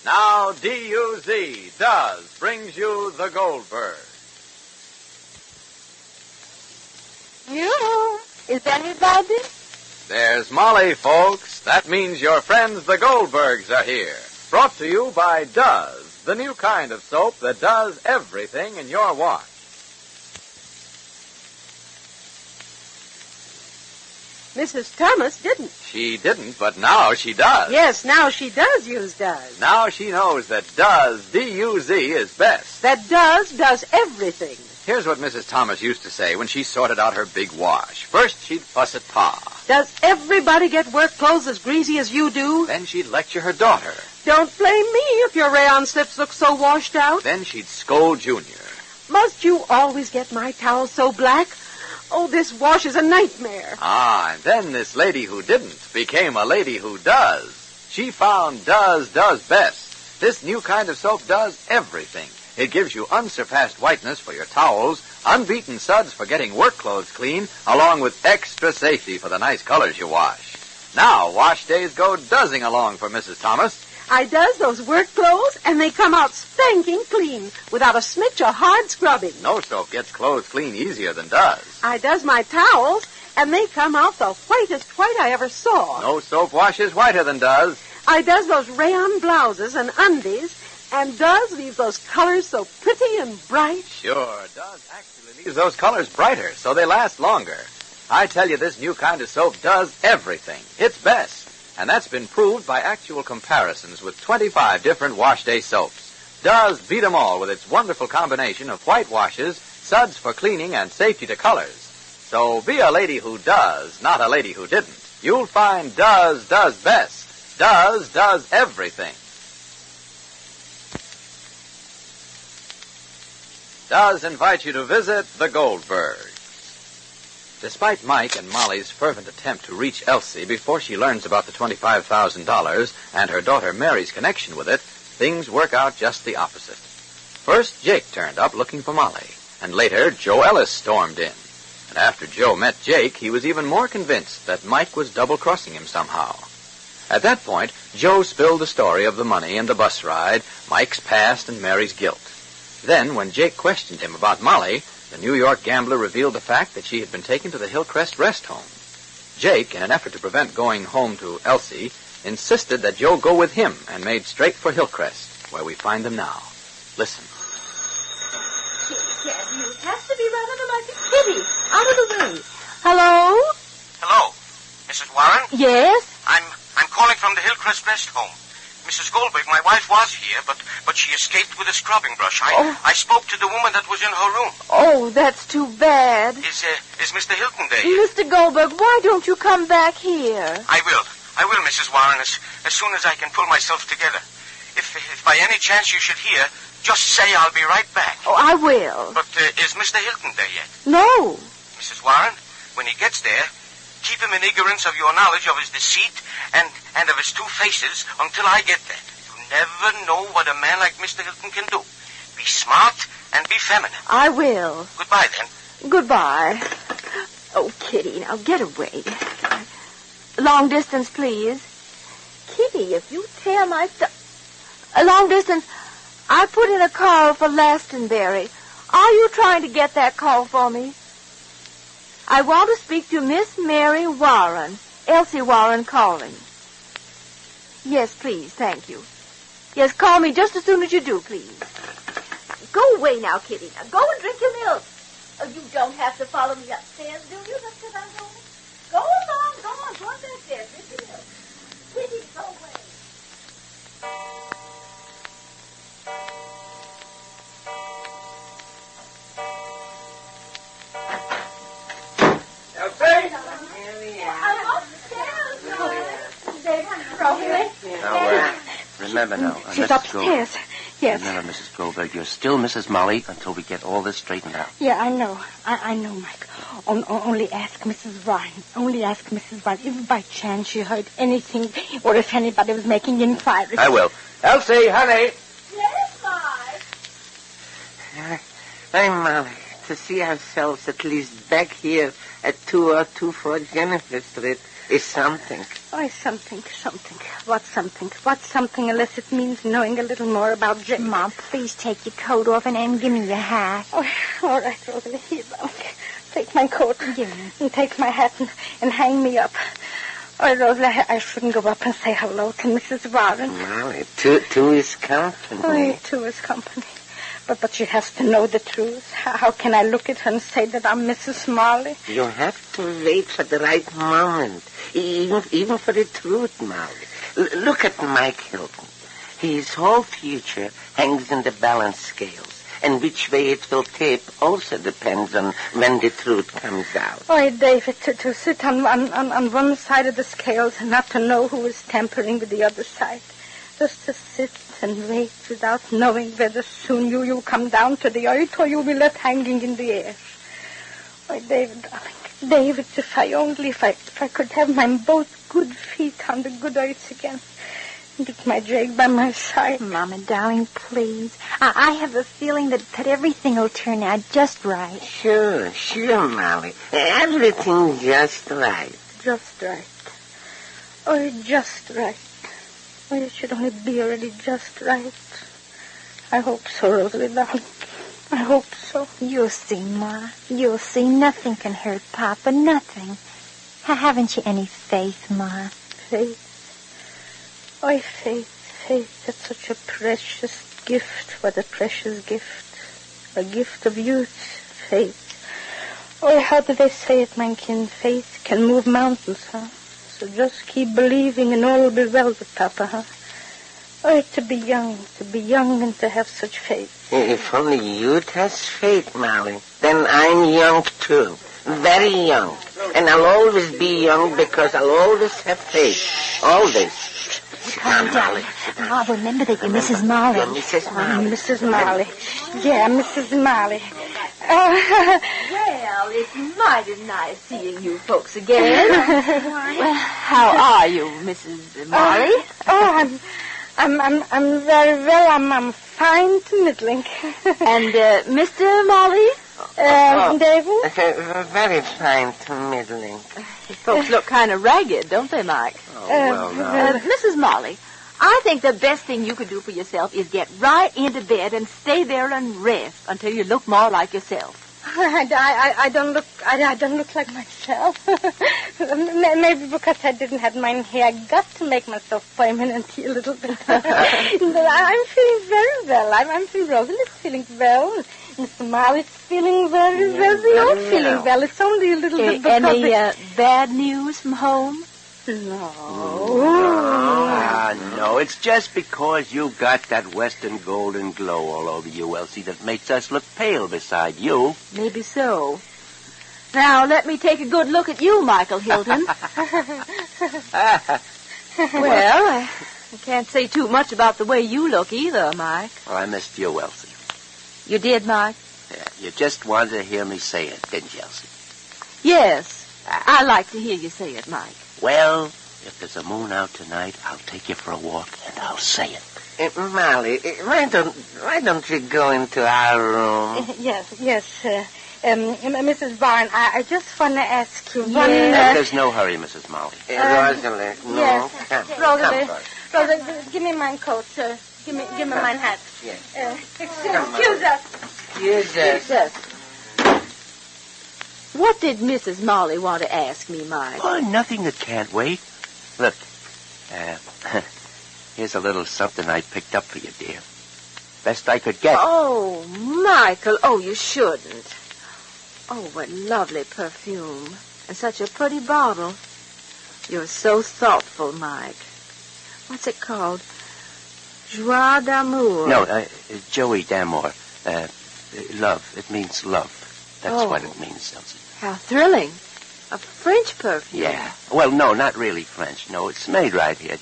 Now, D-U-Z, does, brings you the Goldbergs. You? Is anybody? There's Molly, folks. That means your friends, the Goldbergs, are here. Brought to you by Does, the new kind of soap that does everything in your wash. Mrs. Thomas didn't. She didn't, but now she does. Yes, now she does use Does. Now she knows that Does, D-U-Z, is best. That does everything. Here's what Mrs. Thomas used to say when she sorted out her big wash. First, she'd fuss at Pa. Does everybody get work clothes as greasy as you do? Then she'd lecture her daughter. Don't blame me if your rayon slips look so washed out. Then she'd scold Junior. Must you always get my towels so black? Oh, this wash is a nightmare. And then this lady who didn't became a lady who does. She found does best. This new kind of soap does everything. It gives you unsurpassed whiteness for your towels, unbeaten suds for getting work clothes clean, along with extra safety for the nice colors you wash. Now, wash days go dozzing along for Mrs. Thomas. I does those work clothes, and they come out spanking clean, without a smidge of hard scrubbing. No soap gets clothes clean easier than does. I does my towels, and they come out the whitest white I ever saw. No soap washes whiter than does. I does those rayon blouses and undies, and does leave those colors so pretty and bright. Sure, does actually leaves those colors brighter, so they last longer. I tell you, this new kind of soap does everything. It's best. And that's been proved by actual comparisons with 25 different wash day soaps. Does beat 'em all with its wonderful combination of white washes, suds for cleaning, and safety to colors. So be a lady who does, not a lady who didn't. You'll find does best. Does everything. Does invite you to visit the Goldbergs. Despite Mike and Molly's fervent attempt to reach Elsie before she learns about the $25,000 and her daughter Mary's connection with it, things work out just the opposite. First, Jake turned up looking for Molly, and later, Joe Ellis stormed in. And after Joe met Jake, he was even more convinced that Mike was double-crossing him somehow. At that point, Joe spilled the story of the money and the bus ride, Mike's past, and Mary's guilt. Then, when Jake questioned him about Molly, the New York gambler revealed the fact that she had been taken to the Hillcrest rest home. Jake, in an effort to prevent going home to Elsie, insisted that Joe go with him and made straight for Hillcrest, where we find them now. Listen. You have to be rather like a kitty. Out of the way. Hello? Hello. Mrs. Warren? Yes? I'm calling from the Hillcrest rest home. Mrs. Goldberg, my wife was here, but she escaped with a scrubbing brush. I spoke to the woman that was in her room. Oh, that's too bad. Is Mr. Hilton there? Mr. Goldberg, why don't you come back here? I will, Mrs. Warren, as soon as I can pull myself together. If by any chance you should hear, just say I'll be right back. Oh, I will. But is Mr. Hilton there yet? No. Mrs. Warren, when he gets there, keep him in ignorance of your knowledge of his deceit and of his two faces until I get there. You never know what a man like Mr. Hilton can do. Be smart and be feminine. I will. Goodbye, then. Goodbye. Oh, Kitty, now get away. Long distance, please. Kitty, if you tear my long distance, I put in a call for Lastonbury. Are you trying to get that call for me? I want to speak to Miss Mary Warren. Elsie Warren calling. Yes, please, thank you. Yes, call me just as soon as you do, please. Go away now, Kitty. Now, go and drink your milk. Oh, you don't have to follow me upstairs, do you? Just because I'm going. Go along, go on. Go on back there. Drink your milk. Kitty, go away. Remember now, She's Mrs. upstairs. Goldberg. Yes. Remember, Mrs. Goldberg, you're still Mrs. Molly until we get all this straightened out. Yeah, I know. I know, Mike. Only ask Mrs. Ryan. Only ask Mrs. Ryan if by chance she heard anything or if anybody was making inquiries. I will. Elsie, honey. Yes, Mike. I'm Molly. To see ourselves at least back here at 2024 Jennifer Street. It's something. Oh, something. What's something? What's something unless it means knowing a little more about Jake? Mom, please take your coat off and give me your hat. Oh, all right, Rosalie. Here, okay. Take my coat. Give me. And take my hat and hang me up. Oh, Rosalie, I shouldn't go up and say hello to Mrs. Warren. No, two is company. Oh, two is company. But she has to know the truth. How can I look at her and say that I'm Mrs. Molly? You have to wait for the right moment, even for the truth, Molly. Look at Mike Hilton. His whole future hangs in the balance scales, and which way it will tip also depends on when the truth comes out. Oh, David, to sit on one side of the scales and not to know who is tampering with the other side. Just to sit and wait without knowing whether soon you'll come down to the earth or you'll be left hanging in the air. Oh, David, darling, David, if I could have my both good feet on the good earth again. And with my Jake by my side. Mama, darling, please. I have a feeling that everything will turn out just right. Sure, Molly. Everything just right. Just right. Oh, just right. Oh, it should only be already just right. I hope so, Rosalie, darling. I hope so. You'll see, Ma. You'll see. Nothing can hurt Papa. Nothing. Haven't you any faith, Ma? Faith. Oh, faith. That's such a precious gift. What a precious gift. A gift of youth. Faith. Oh, how do they say it, mein Kind? Faith can move mountains, huh? So just keep believing and all will be well with Papa, huh? Oh, to be young and to have such faith. If only you'd has faith, Molly, then I'm young too. Very young. And I'll always be young because I'll always have faith. Always. Calm down. Ma, remember that you're Mrs. Molly. You're Mrs. Molly. Mrs. Molly. Yeah, Mrs. Molly. Well, it's mighty nice seeing you folks again. Well, how are you, Mrs. Molly? I'm very well. I'm fine to middling. And Mr. Molly? David? Very fine to middling. Folks look kind of ragged, don't they, Mike? Oh, well, no. Mrs. Molly, I think the best thing you could do for yourself is get right into bed and stay there and rest until you look more like yourself. I don't look like myself. Maybe because I didn't have my hair. I got to make myself permanently a little bit. But I'm feeling very well. I'm feeling Rosalie's feeling well. Mr. Molly's feeling very well. We're all feeling well. It's only a little bit because any bad news from home? No. No, it's just because you got that western golden glow all over you, Elsie, that makes us look pale beside you. Maybe so. Now, let me take a good look at you, Michael Hilton. Well, I can't say too much about the way you look either, Mike. Well, I missed you, Elsie. You did, Mike? Yeah, you just wanted to hear me say it, didn't you, Elsie? Yes. I like to hear you say it, Mike. Well, if there's a moon out tonight, I'll take you for a walk, and I'll say it. Molly, why don't you go into our room? Yes. Mrs. Barn, I just want to ask you one... There's no hurry, Mrs. Molly. Rosalind, no. Yes. Rosalie, give me my coat, sir. Give me my hat. Yes. Excuse us. What did Mrs. Molly want to ask me, Mike? Oh, nothing that can't wait. Look, here's a little something I picked up for you, dear. Best I could get. Oh, Michael, oh, you shouldn't. Oh, what lovely perfume. And such a pretty bottle. You're so thoughtful, Mike. What's it called? Joie d'amour. No, Joey D'Amour. Love. It means love. That's what it means, Elsie. How thrilling. A French perfume. Yeah. Well, no, not really French. No, it's made right here.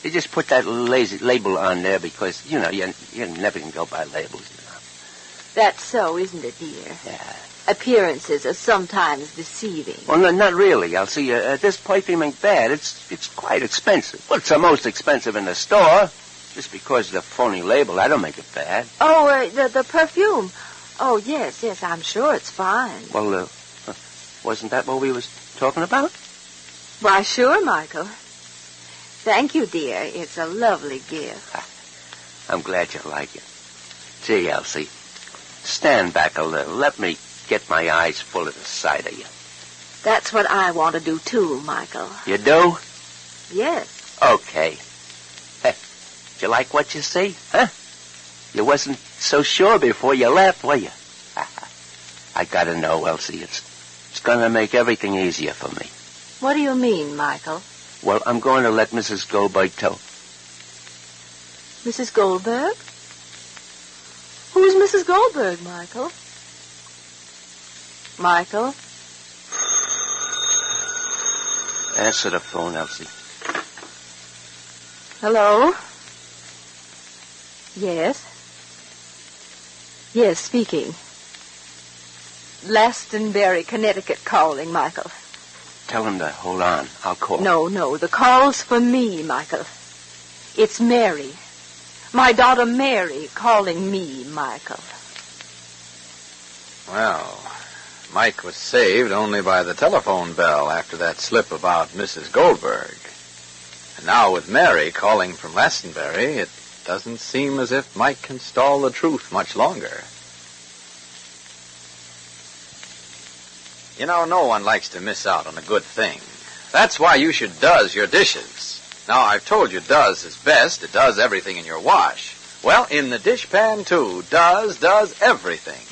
You just put that label on there because, you never can go by labels, That's so, isn't it, dear? Yeah. Appearances are sometimes deceiving. Well, no, not really, Elsie. This perfume ain't bad. It's quite expensive. Well, it's the most expensive in the store. Just because of the phony label, that don't make it bad. Oh, the perfume. Oh, yes, I'm sure it's fine. Well, wasn't that what we was talking about? Why, sure, Michael. Thank you, dear. It's a lovely gift. I'm glad you like it. Gee, Elsie, stand back a little. Let me get my eyes full of the sight of you. That's what I want to do, too, Michael. You do? Yes. Okay. Hey, did you like what you see? Huh? You wasn't so sure before you left, were you? I gotta know, Elsie. It's gonna make everything easier for me. What do you mean, Michael? Well, I'm going to let Mrs. Goldberg tell. Mrs. Goldberg? Who's Mrs. Goldberg, Michael? Michael? Answer the phone, Elsie. Hello? Yes? Yes, speaking. Glastonbury, Connecticut calling, Michael. Tell him to hold on. I'll call. No, the call's for me, Michael. It's Mary. My daughter Mary calling me, Michael. Well, Mike was saved only by the telephone bell after that slip about Mrs. Goldberg. And now with Mary calling from Glastonbury, it doesn't seem as if Mike can stall the truth much longer. You know, no one likes to miss out on a good thing. That's why you should does your dishes. Now, I've told you does is best. It does everything in your wash. Well, in the dishpan, too, does everything.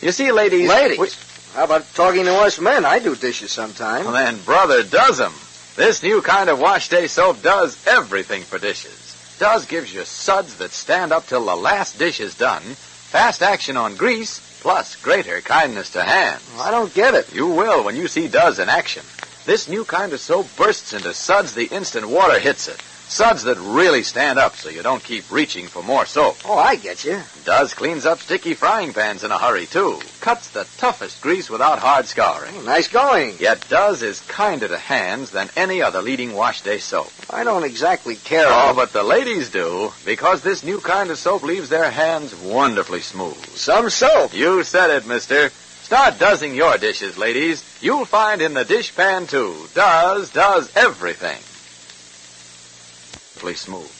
You see, ladies... Ladies? How about talking to us men? I do dishes sometime. Well, then, brother does 'em. This new kind of wash day soap does everything for dishes. Does gives you suds that stand up till the last dish is done, fast action on grease, plus greater kindness to hands. I don't get it. You will when you see Does in action. This new kind of soap bursts into suds the instant water hits it. Suds that really stand up so you don't keep reaching for more soap. Oh, I get you. Does cleans up sticky frying pans in a hurry, too. Cuts the toughest grease without hard scouring. Oh, nice going. Yet Does is kinder to hands than any other leading wash day soap. I don't exactly care. Oh, but the ladies do, because this new kind of soap leaves their hands wonderfully smooth. Some soap. You said it, mister. Start doesing your dishes, ladies. You'll find in the dishpan, too, does everything. Smooth.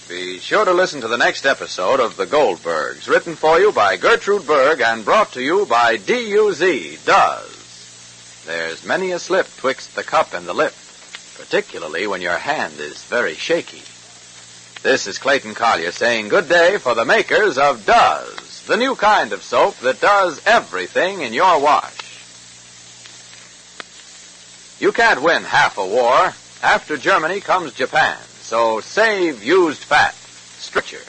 Be sure to listen to the next episode of The Goldbergs, written for you by Gertrude Berg and brought to you by D-U-Z, Does. There's many a slip twixt the cup and the lip, particularly when your hand is very shaky. This is Clayton Collier saying good day for the makers of Does, the new kind of soap that does everything in your wash. You can't win half a war. After Germany comes Japan, so save used fat. Stretcher.